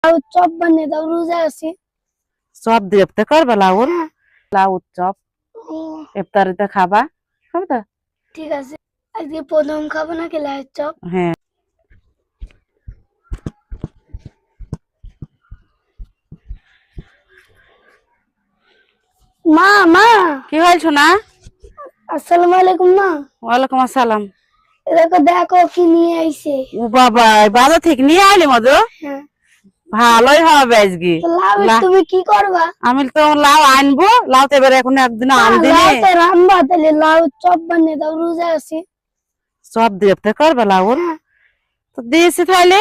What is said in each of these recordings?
লাউ চপ বানিয়ে দাও, রোজা আছি। চপ দিয়ে ইফতার করবা লাউর? লাউ চপ ইফতারিতে খাবা, খাবে তো? ঠিক আছে, আজকে প্রথম খাবো নাকি লাউ চপ? হ্যাঁ। মা মা কি হয়েছে না? আসসালামু আলাইকুম মা। ওয়ালাইকুম আসসালাম। দেখো দেখো কি নিয়ে আইছে। ও বাবা, বাজার থেকে নিয়ে আইলি মধু? হ্যাঁ। ভালোই হবে আজকে। তো লাউ তুমি কি করবা? আমি তো লাউ আনবো, লাউ তো এবার এখন একদিন আনদিনে। লাউ তো রান্না, তাহলে লাউ চপ বানিয়ে দাও, রোজা আছি। চপ দিয়ে ইফতার করবা লাউর? তো দিয়েছি তাহলে,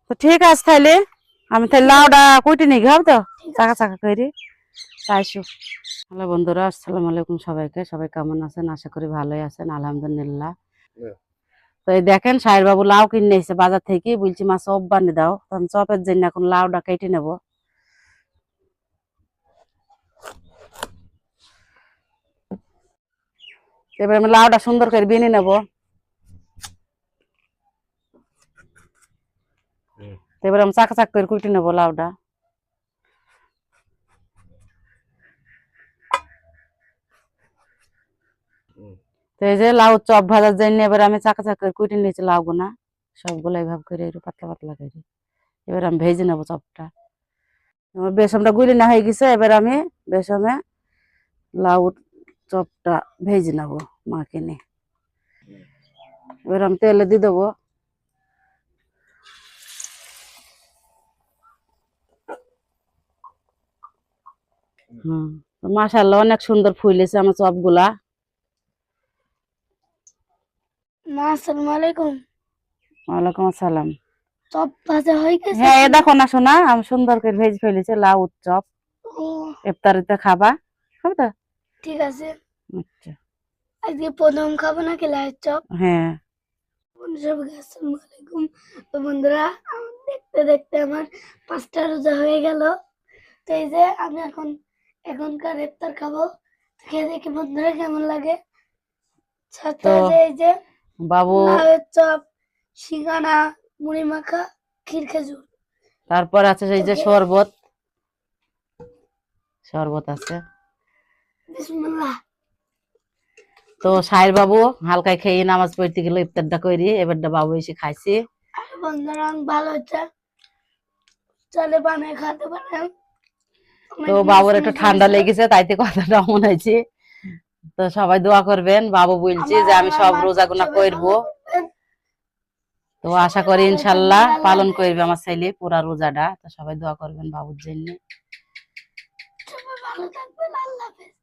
তো ঠিক আছে তাহলে আমি তাহলে লাউটা কুইটে নিয়ে খাব তো, চাকা চাকা করে চাইছো। হ্যালো বন্ধুরা, আসসালামু আলাইকুম সবাইকে। সবাই কেমন আছেন? আশা করি ভালোই আছেন, আলহামদুলিল্লাহ। তো এই দেখেন সাহের বাবু লাউ কিনে এসে বাজার থেকে, বলছি মা চপ বানিয়ে দাও। তো আমি চপের জন্য এখন লাউটা কেটে নেব। এবার আমি লাউটা সুন্দর করে বিনে নেব। এবার আমি চাকা চাক করে কুটে নেবো লাউটা। তো এই যে লাউ চপ ভাজার জন্য এবার আমি চাকা চাক করে কুটে নিয়েছি লাউগুনা, সবগুলো এইভাবে করে একটু পাতলা পাতলা করে। এবার আমি ভেজে নেবো চপটা। আমার বেসনটা গুলি না হয়ে গেছে, এবার আমি বেসনে লাউ চপটা ভেজে নেবো মাকে নিয়ে। এবার আমি তেলে দিয়ে দেবো। মাশাআল্লাহ অনেক সুন্দর ফুলেছে আমার চপগুলা। মা আসসালামু আলাইকুম। ওয়ালাইকুম আসসালাম। চপ ভাজা হয়ে গেছে? হ্যাঁ, দেখো না শোনা, আমি সুন্দর করে ভেজে ফেলেছি লাউ চপ। ইফতারিতে খাবা, খাবে তো? ঠিক আছে। আচ্ছা। আজকে প্রথম খাবো নাকি লাউ চপ? হ্যাঁ। আসসালামু আলাইকুম। তো বন্ধুরা, দেখতে দেখতে আমার 5টা রোজা হয়ে গেল। তো এই যে আমি এখনকার ইফতার খাবো। খেয়ে দেখি বন্ধুরা কেমন লাগে। সাথে তো আছে এই যে বাবু, লাউয়ের চপ, সিঙ্গারা, মুড়ি মাখা, ক্ষীর খেজুর। তারপর আছে এই যে শরবত, শরবত আছে। বিসমিল্লাহ। তো সাহের বাবু হালকা খেয়ে নামাজ পড়তে গেল, ইফতারটা করি এবারটা বাবু এসে খাইছে। বন্ধুরা ভালো হচ্ছে, চলে বানিয়ে খেতে পারেন। তো বাবুর একটু ঠান্ডা লেগেছে, তাইতে কথাটা মনে হয়েছে। তো সবাই দোয়া করবেন, বাবু বলছে যে আমি সব রোজাগুনা করবো। তো আশা করি ইনশাল্লাহ পালন করবে আমার ছেলে পুরা রোজাটা। তো সবাই দোয়া করবেন বাবুর জন্য। ভালো থাকবেন, আল্লাহ হাফেজ।